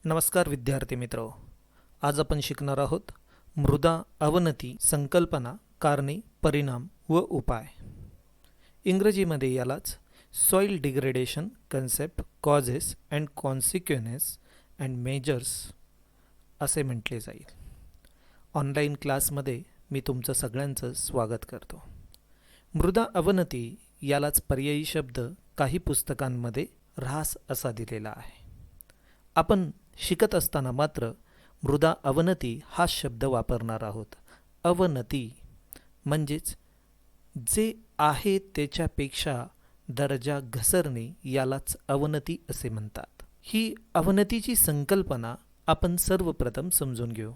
नमस्कार विद्यार्थी मित्र, आज आपण शिकणार आहोत मृदा अवनती संकल्पना, कारणे, परिणाम व उपाय. इंग्रजीमध्ये यालाच soil degradation concept, causes and consequences and measures असे म्हटले जाईल. ऑनलाईन क्लासमध्ये मी तुमचं सगळ्यांचं स्वागत करतो. मृदा अवनती यालाच पर्यायी शब्द काही पुस्तकांमध्ये ऱ्हास असा दिलेला आहे. आपण शिकत असताना मात्र मृदा अवनती हा शब्द वापरणार आहोत. अवनती म्हणजेच जे आहे त्याच्यापेक्षा दर्जा घसरणे यालाच अवनती असे म्हणतात. ही अवनतीची संकल्पना आपण सर्वप्रथम समजून घेऊ.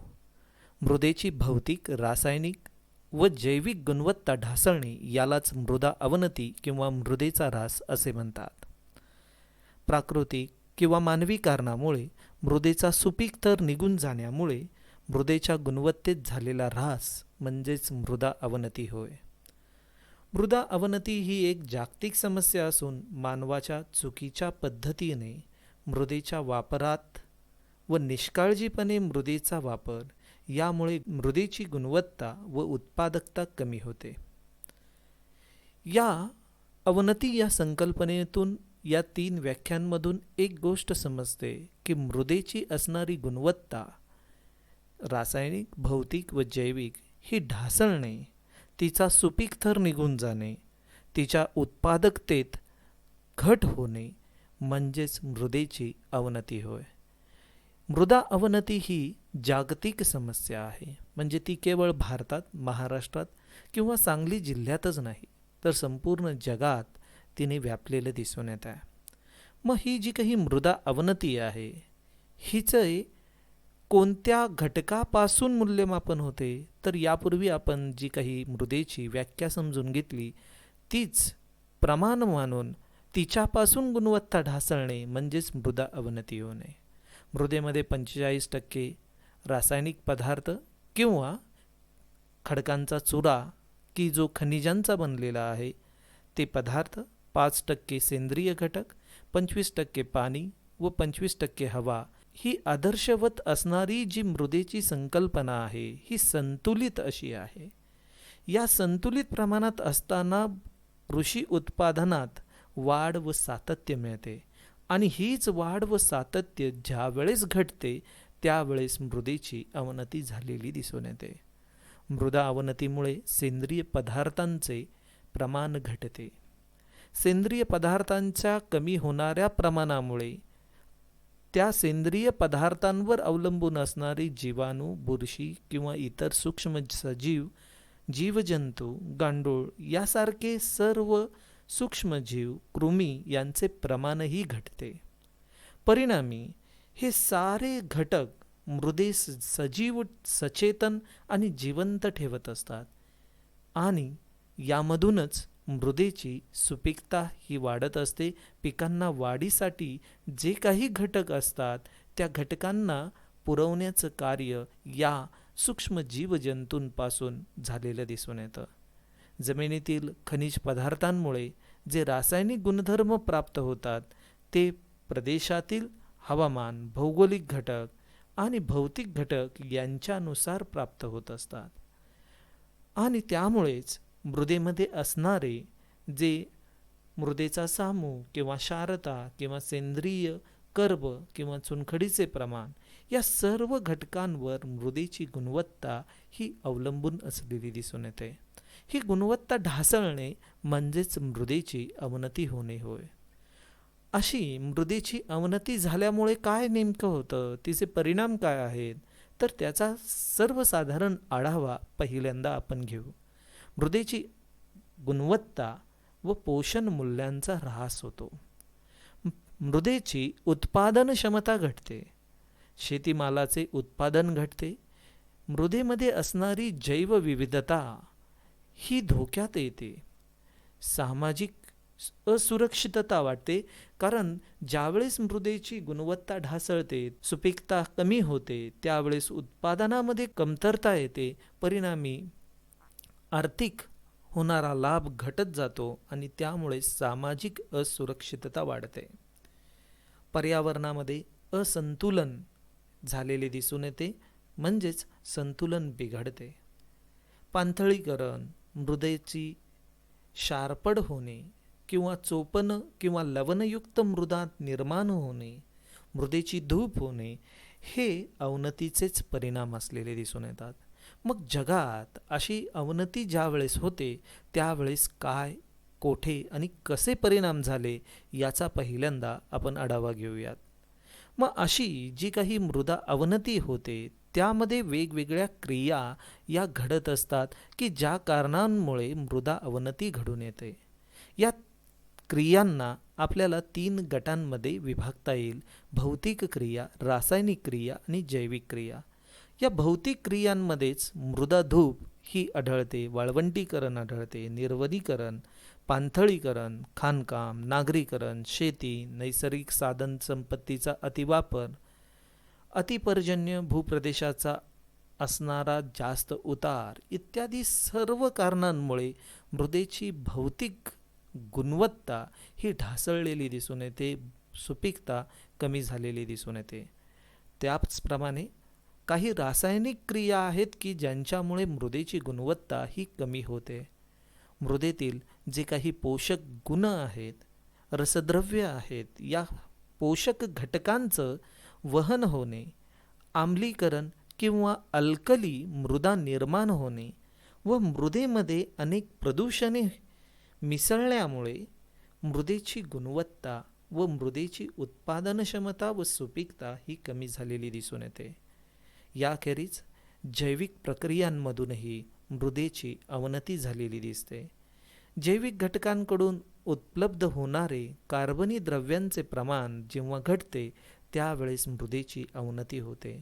मृदेची भौतिक, रासायनिक व जैविक गुणवत्ता ढासळणे यालाच मृदा अवनती किंवा मृदेचा ऱ्हास असे म्हणतात. प्राकृतिक किंवा मानवी कारणामुळे मृदेचा सुपीक थर निघून जाण्यामुळे मृदेच्या गुणवत्तेत झालेला ऱ्हास म्हणजेच मृदा अवनती होय. मृदा अवनती ही एक जागतिक समस्या असून मानवाच्या चुकीच्या पद्धतीने मृदेच्या वापरात व निष्काळजीपणे मृदेचा वापर यामुळे मृदेची गुणवत्ता व उत्पादकता कमी होते. या अवनती या संकल्पनेतून या 3 व्याख्यांमधून एक गोष्ट समजते की मृदेची असणारी गुणवत्ता रासायनिक, भौतिक व जैविक ही ढासळणे, तिचा सुपीक थर निघून जाणे, तिच्या उत्पादकतेत घट होणे म्हणजेच मृदेची अवनती होय. मृदा अवनती ही जागतिक समस्या आहे. म्हणजे ती केवळ भारतात, महाराष्ट्रात किंवा सांगली जिल्ह्यातच नाही तर संपूर्ण जगात तिने व्यापलेलं दिसून येत आहे. मग ही जी काही मृदा अवनती आहे हिचे कोणत्या घटकापासून मूल्यमापन होते, तर यापूर्वी आपण जी काही मृदेची व्याख्या समजून घेतली तीच प्रमाण मानून तिच्यापासून गुणवत्ता ढासळणे म्हणजेच मृदा अवनती होणे. मृदेमध्ये 45% रासायनिक पदार्थ किंवा खडकांचा चुरा की जो खनिजांचा बनलेला आहे ते पदार्थ, 5% सेंद्रिय घटक, 25% पाणी व 25% हवा ही आदर्शवत असणारी जी मृदेची संकल्पना आहे ही संतुलित अशी आहे. या संतुलित प्रमाणात असताना कृषी उत्पादनात वाढ व सातत्य मिळते आणि हीच वाढ व सातत्य ज्या वेळेस घटते त्यावेळेस मृदेची अवनती झालेली दिसून येते. मृदा अवनतीमुळे सेंद्रिय पदार्थांचे प्रमाण घटते. सेंद्रिय पदार्थांच्या कमी होणाऱ्या प्रमाणामुळे त्या सेंद्रिय पदार्थांवर अवलंबून असणारी जीवाणू, बुरशी किंवा इतर सूक्ष्म सजीव, जीवजंतू, गांडूळ यासारखे सर्व सूक्ष्मजीव, कृमी यांचे प्रमाणही घटते. परिणामी हे सारे घटक मृदेस सजीव, सचेतन आणि जिवंत ठेवत असतात आणि यामधूनच मृदेची सुपीकता ही वाढत असते. पिकांना वाढीसाठी जे काही घटक असतात त्या घटकांना पुरवण्याचं कार्य या सूक्ष्म जीवजंतूंपासून झालेलं दिसून येतं. जमिनीतील खनिज पदार्थांमुळे जे रासायनिक गुणधर्म प्राप्त होतात ते प्रदेशातील हवामान, भौगोलिक घटक आणि भौतिक घटक यांच्यानुसार प्राप्त होत असतात आणि त्यामुळेच मृदेमध्ये असणारे जे मृदेचा सामू किंवा क्षारता किंवा सेंद्रिय कर्ब किंवा चुनखडीचे प्रमाण या सर्व घटकांवर मृदेची गुणवत्ता ही अवलंबून असलेली दिसून येते. ही गुणवत्ता ढासळणे म्हणजेच मृदेची अवनती होणे होय. अशी मृदेची अवनती झाल्यामुळे काय नेमकं होतं, तिचे परिणाम काय आहेत, तर त्याचा सर्वसाधारण आढावा पहिल्यांदा आपण घेऊ. मृदेची गुणवत्ता व पोषण मूल्यांचा ऱ्हास होतो. मृदेची उत्पादन क्षमता घटते. शेतीमालाचे उत्पादन घटते. मृदेमध्ये असणारी जैवविविधता ही धोक्यात येते. सामाजिक असुरक्षितता वाटते, कारण ज्यावेळेस मृदेची गुणवत्ता ढासळते, सुपीकता कमी होते, त्यावेळेस उत्पादनामध्ये कमतरता येते. परिणामी आर्थिक होणारा लाभ घटत जातो आणि त्यामुळे सामाजिक असुरक्षितता वाढते. पर्यावरणामध्ये असंतुलन झालेले दिसून येते, म्हणजेच संतुलन बिघडते. पाणथळीकरण, मृदेची शारपड होणे किंवा चोपण किंवा लवणयुक्त मृदा निर्माण होणे, मृदेची धूप होणे हे अवनतीचेच परिणाम असलेले दिसून येतात. मग जगात अशी अवनती ज्यावेळेस होते त्यावेळेस काय, कोठे आणि कसे परिणाम झाले याचा पहिल्यांदा आपण आढावा घेऊयात. मग अशी जी काही मृदा अवनती होते त्यामध्ये वेगवेगळ्या क्रिया या घडत असतात की ज्या कारणांमुळे मृदा अवनती घडून येते. या क्रियांना आपल्याला 3 गटांमध्ये विभागता येईल: भौतिक क्रिया, रासायनिक क्रिया आणि जैविक क्रिया. या भौतिक क्रियांमध्येच मृदाधूप ही आढळते, वाळवंटीकरण आढळते, निर्वनीकरण, पाणथळीकरण, खाणकाम, नागरीकरण, शेती, नैसर्गिक साधन संपत्तीचा अतिवापर, अतिपर्जन्य, भूप्रदेशाचा असणारा जास्त उतार इत्यादी सर्व कारणांमुळे मृदेची भौतिक गुणवत्ता ही ढासळलेली दिसून येते, सुपीकता कमी झालेली दिसून येते. त्याचप्रमाणे काही रासायनिक क्रिया आहेत की ज्यांच्यामुळे मृदेची गुणवत्ता ही कमी होते. मृदेतील जे काही पोषक गुण आहेत, रसद्रव्य आहेत, या पोषक घटकांचं वहन होणे, आम्लीकरण किंवा अल्कली मृदा निर्माण होणे व मृदेमध्ये अनेक प्रदूषणे मिसळल्यामुळे मृदेची गुणवत्ता व मृदेची उत्पादनक्षमता व सुपीकता ही कमी झालेली दिसून येते. याखेरीज जैविक प्रक्रियांमधूनही मृदेची अवनती झालेली दिसते. जैविक घटकांकडून उपलब्ध होणारे कार्बनी द्रव्यांचे प्रमाण जेव्हा घटते त्यावेळेस मृदेची अवनती होते.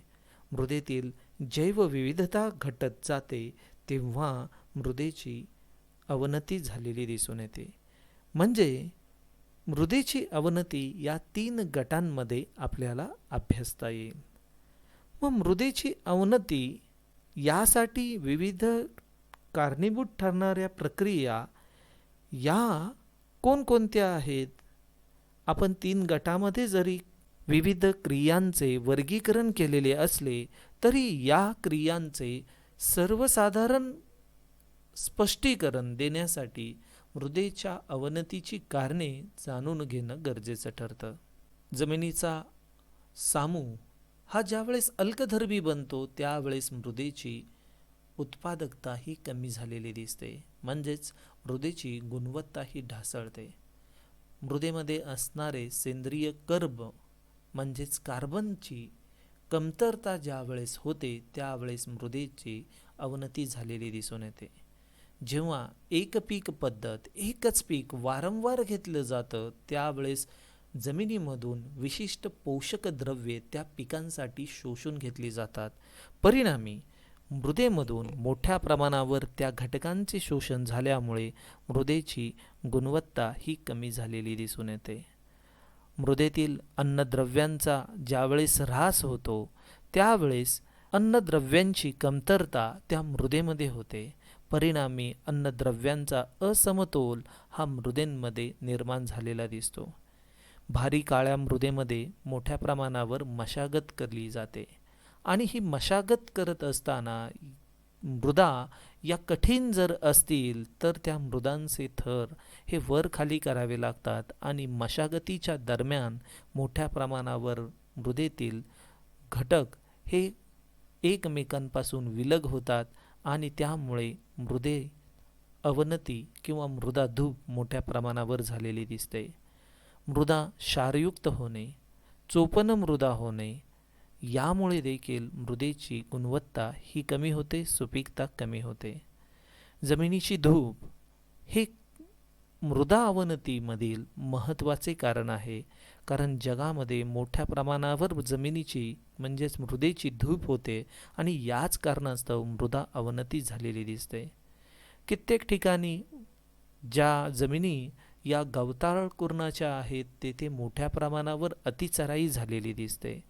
मृदेतील जैवविविधता घटत जाते तेव्हा मृदेची अवनती झालेली दिसून येते. म्हणजे मृदेची अवनती या 3 गटांमध्ये आपल्याला अभ्यासता येईल. व मृदेची अवनती यासाठी विविध कारणीभूत ठरणाऱ्या प्रक्रिया या कोणकोणत्या आहेत? आपण 3 गटामध्ये जरी विविध क्रियांचे वर्गीकरण केलेले असले तरी या क्रियांचे सर्वसाधारण स्पष्टीकरण देण्यासाठी मृदेच्या अवनतीची कारणे जाणून घेणं गरजेचं ठरतं. जमिनीचा सामू हा ज्यावेळेस अल्कधर्मी बनतो त्यावेळेस मृदेची उत्पादकता ही कमी झालेली दिसते, म्हणजेच मृदेची गुणवत्ता ही ढासळते. मृदेमध्ये असणारे सेंद्रिय कर्ब म्हणजेच कार्बनची कमतरता ज्यावेळेस होते त्यावेळेस मृदेची अवनती झालेली दिसून येते. जेव्हा एक पीक पद्धत, एकच पीक वारंवार घेतलं जातं त्यावेळेस जमिनीमधून विशिष्ट पोषक द्रव्ये त्या पिकांसाठी शोषून घेतली जातात. परिणामी मृदेमधून मोठ्या प्रमाणावर त्या घटकांचे शोषण झाल्यामुळे मृदेची गुणवत्ता ही कमी झालेली दिसून येते. मृदेतील अन्नद्रव्यांचा ज्यावेळेस ऱ्हास होतो त्यावेळेस अन्नद्रव्यांची कमतरता त्या मृदेमध्ये होते. परिणामी अन्नद्रव्यांचा असमतोल हा मृदेमध्ये निर्माण झालेला दिसतो. भारी काळ्या मृदेमध्ये मोठ्या प्रमाणावर मशागत केली जाते आणि ही मशागत करत असताना मृदा या कठीण जर असतील तर त्या मृदांचे थर हे वर खाली करावे लागतात आणि मशागतीच्या दरम्यान मोठ्या प्रमाणावर मृदेतील घटक हे एकमेकांपासून विलग होतात आणि त्यामुळे मृदे अवनती किंवा मृदा धूप मोठ्या प्रमाणावर झालेली दिसते. मृदा क्षारयुक्त होणे, चोपन मृदा होणे यामुळे देखील मृदेची गुणवत्ता ही कमी होते, सुपीकता कमी होते. जमिनीची धूप हे मृदा अवनतीमधील महत्त्वाचे कारण आहे, कारण जगामध्ये मोठ्या प्रमाणावर जमिनीची म्हणजेच मृदेची धूप होते आणि याच कारणास्तव मृदा अवनती झालेली दिसते. कित्येक ठिकाणी ज्या जमिनी या गवताळ कुरणाच्या आहेत तेथे मोठ्या प्रमाणावर अतिचराई झालेली दिसते.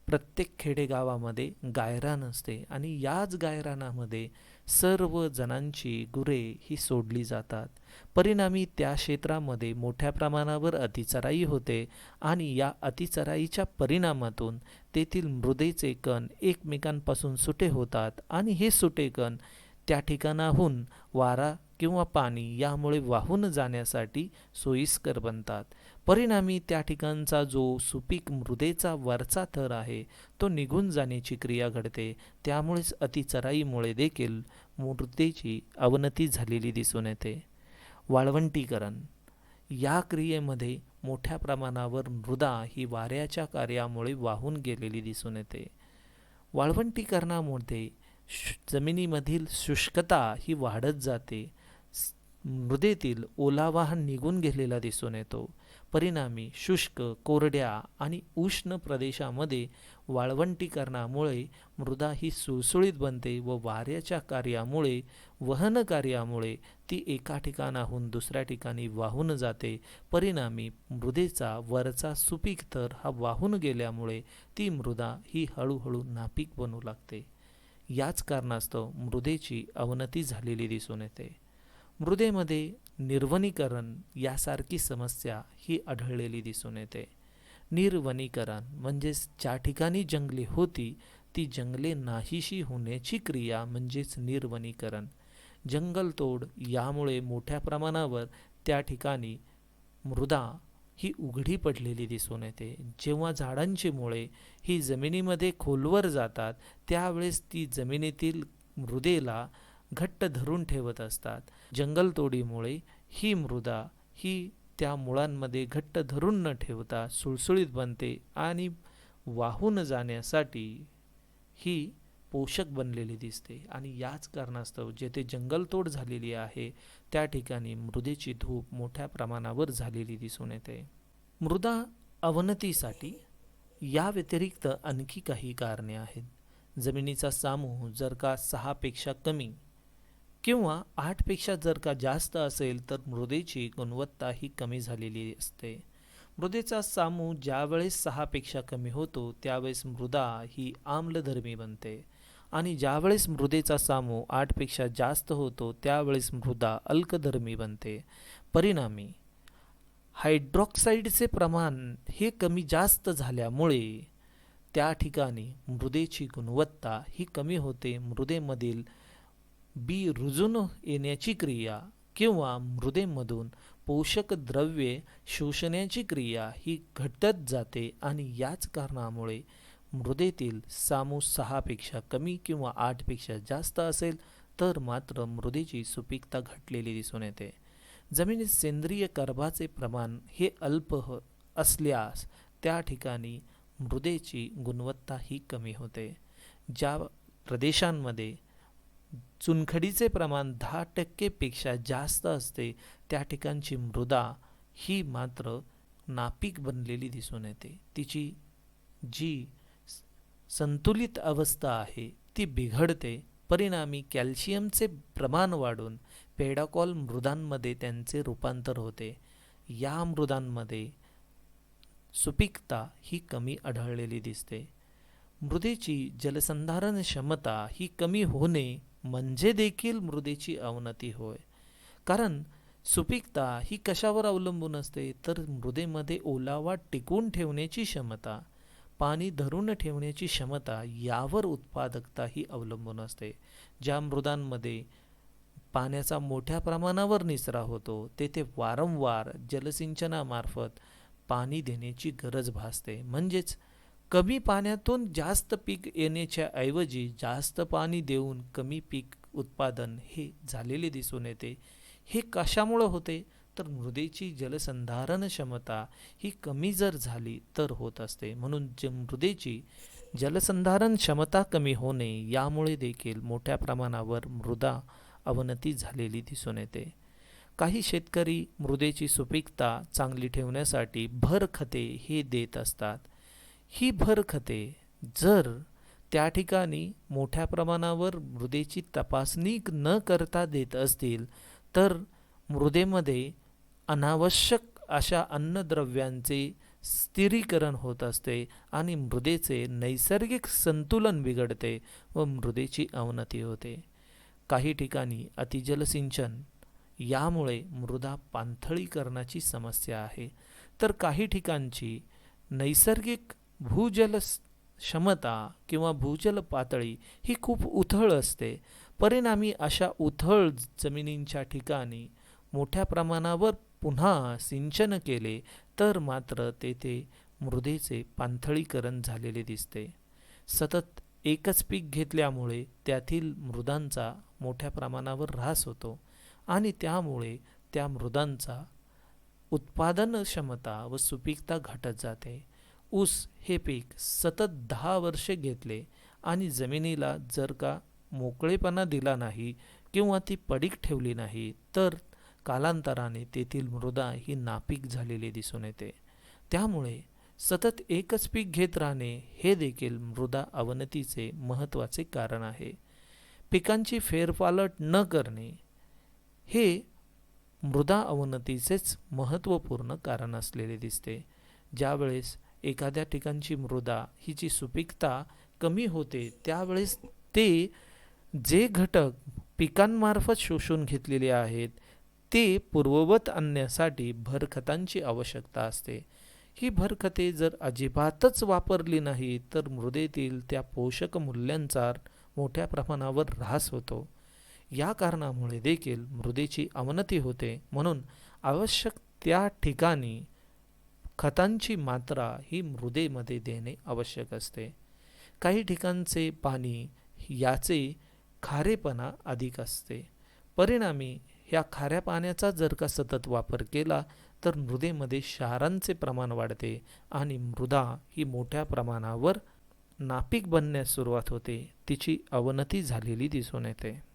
प्रत्येक खेडेगावामध्ये गायरान असते आणि याच गायरानामध्ये सर्व जणांची गुरे ही सोडली जातात. परिणामी त्या क्षेत्रामध्ये मोठ्या प्रमाणावर अतिचराई होते आणि या अतिचराईच्या परिणामातून तेथील मृदेचे कण एकमेकांपासून सुटे होतात आणि हे सुटे कण त्या ठिकाणाहून वारा किंवा पाणी यामुळे वाहून जाण्यासाठी सोयीस्कर बनतात. परिणामी त्या ठिकाणचा जो सुपीक मृदेचा वरचा थर आहे तो निघून जाण्याची क्रिया घडते. त्यामुळेच अतिचराईमुळे देखील मृदेची अवनती झालेली दिसून येते. वाळवंटीकरण या क्रियेमध्ये मोठ्या प्रमाणावर मृदा ही वाऱ्याच्या कार्यामुळे वाहून गेलेली दिसून येते. वाळवंटीकरणामध्ये जमिनीमधील शुष्कता ही वाढत जाते. मृदेतील ओलावा निघून गेलेला दिसून येतो. परिणामी शुष्क, कोरड्या आणि उष्ण प्रदेशामध्ये वाळवंटीकरणामुळे मृदा ही सुळसुळीत बनते व वाऱ्याच्या कार्यामुळे, वहन कार्यामुळे ती एका ठिकाणाहून दुसऱ्या ठिकाणी वाहून जाते. परिणामी मृदेचा वरचा सुपीक थर हा वाहून गेल्यामुळे ती मृदा ही हळूहळू नापीक बनू लागते. याच कारणास्तव मृदेची अवनती झालेली दिसून येते. मृदेमध्ये निर्वनीकरण यासारखी समस्या ही आढळलेली दिसून येते. निर्वनीकरण म्हणजेच ज्या ठिकाणी जंगले होती ती जंगले नाहीशी होण्याची क्रिया म्हणजेच निर्वनीकरण. जंगलतोड यामुळे मोठ्या प्रमाणावर त्या ठिकाणी मृदा ही उघडी पडलेली दिसून येते. जेव्हा झाडांची मुळे ही जमिनीमध्ये खोलवर जातात त्यावेळेस ती जमिनीतील मृदेला घट्ट धरून ठेवत असतात. जंगलतोडीमुळे ही मृदा ही त्या मुळांमध्ये घट्ट धरून न ठेवता सुळसुळीत बनते आणि वाहून जाण्यासाठी ही पोषक बनलेली दिसते. आणि याच कारणास्तव जेथे जंगलतोड झालेली आहे त्या ठिकाणी मृदेची धूप मोठ्या प्रमाणावर झालेली दिसून येते. मृदा अवनतीसाठी या व्यतिरिक्त आणखी काही कारणे आहेत. जमिनीचा सामूह जर का 6 पेक्षा कमी किंवा 8 पेक्षा जर का जास्त असेल तर मृदेची गुणवत्ता ही कमी झालेली असते. मृदेचा सामूह ज्यावेळेस 6 पेक्षा कमी होतो त्यावेळेस मृदा ही आम्लधर्मी बनते आणि ज्यावेळेस मृदेचा सामूह 8 पेक्षा जास्त होतो त्यावेळेस मृदा अल्कधर्मी बनते. परिणामी हायड्रॉक्साईडचे प्रमाण हे कमी जास्त झाल्यामुळे त्या ठिकाणी मृदेची गुणवत्ता ही कमी होते. मृदेमधील बी रुजून येण्याची क्रिया किंवा मृदेमधून पोषक द्रव्ये शोषण्याची क्रिया ही घटत जाते आणि याच कारणामुळे मृदेतील सामूह 6 पेक्षा कमी किंवा 8 पेक्षा जास्त असेल तर मात्र मृदेची सुपीकता घटलेली दिसून येते. जमिनीत सेंद्रिय कर्बाचे प्रमाण हे अल्प असल्यास त्या ठिकाणी मृदेची गुणवत्ता ही कमी होते. ज्या प्रदेशांमध्ये चुनखडीचे प्रमाण 10% पेक्षा जास्त असते त्या ठिकाणची मृदा ही मात्र नापीक बनलेली दिसून येते. तिची जी संतुलित अवस्था आहे ती बिघडते. परिणामी कॅल्शियमचे प्रमाण वाढून पेडाकॉल मृदांमध्ये त्यांचे रूपांतर होते. या मृदांमध्ये सुपीकता ही कमी आढळलेली दिसते. मृदेची जलसंधारण क्षमता ही कमी होणे म्हणजे देखील मृदेची अवनती होय. कारण सुपीकता ही कशावर अवलंबून असते तर मृदेमध्ये ओलावा टिकवून ठेवण्याची क्षमता, पाणी धरून ठेवण्याची क्षमता यावर उत्पादकता ही अवलंबून असते. ज्या मृदांमध्ये पाण्याचा मोठ्या प्रमाणावर निचरा होतो तेथे वारंवार जलसिंचनामार्फत पाणी देण्याची गरज भासते. म्हणजेच कमी पाण्यातून जास्त पीक येण्याच्या ऐवजी जास्त पाणी देऊन कमी पीक उत्पादन हे झालेले दिसून येते. हे कशामुळे होते तर मृदेची जलसंधारण क्षमता ही कमी जर झाली तर होत असते. म्हणून मृदेची जलसंधारण क्षमता कमी होणे यामुळे देखील मोठ्या प्रमाणावर मृदा अवनती झालेली दिसून येते. काही शेतकरी मृदेची सुपीकता चांगली ठेवण्यासाठी भर खते हे देत असतात. ही भर खते जर त्या ठिकाणी मोठ्या प्रमाणावर मृदेची तपासणी न करता देत असतील तर मृदेमध्ये अनावश्यक अशा अन्नद्रव्यांचे स्थिरीकरण होत असते आणि मृदेचे नैसर्गिक संतुलन बिघडते व मृदेची अवनती होते. काही ठिकाणी अतिजल सिंचन यामुळे मृदा पाणथळीकरणाची समस्या आहे, तर काही ठिकाणची नैसर्गिक भूजल क्षमता किंवा भूजल पातळी ही खूप उथळ असते. परिणामी अशा उथळ जमिनींच्या ठिकाणी मोठ्या प्रमाणावर पुन्हा सिंचन केले तर मात्र तेथे मृदेचे पाणथळीकरण झालेले दिसते. सतत एकच पीक घेतल्यामुळे त्यातील मृदांचा मोठ्या प्रमाणावर ऱ्हास होतो आणि त्यामुळे त्या मृदांचा उत्पादन क्षमता व सुपीकता घटत जाते. ऊस हे पीक सतत 10 वर्षे घेतले आणि जमिनीला जर का मोकळेपणा दिला नाही किंवा ती पडीक ठेवली नाही तर कालांतराने तेथील मृदा ही नापीक झालेली दिसून येते. त्यामुळे सतत एकच पीक घेत राहणे हे देखील मृदा अवनतीचे महत्त्वाचे कारण आहे. पिकांची फेरपालट न करणे हे मृदा अवनतीचेच महत्त्वपूर्ण कारण असलेले दिसते. ज्यावेळेस एखाद्या ठिकाणची मृदा हिची सुपीकता कमी होते त्यावेळेस ते जे घटक पिकांमार्फत शोषून घेतलेले आहेत ते पूर्ववत आणण्यासाठी भरखतांची आवश्यकता असते. ही भरखते जर अजिबातच वापरली नाही तर मृदेतील त्या पोषक मूल्यांचा मोठ्या प्रमाणावर ऱ्हास होतो. या कारणामुळे देखील मृदेची अवनती होते. म्हणून आवश्यक त्या ठिकाणी खतांची मात्रा ही मृदेमध्ये देणे आवश्यक असते. काही ठिकाणचे पाणी याचे खारेपणा अधिक असते. परिणामी ह्या खाऱ्या पाण्याचा जर का सतत वापर केला तर मृदेमध्ये क्षारांचे प्रमाण वाढते आणि मृदा ही मोठ्या प्रमाणावर नापीक बनण्यास सुरुवात होते. तिची अवनती झालेली दिसून येते.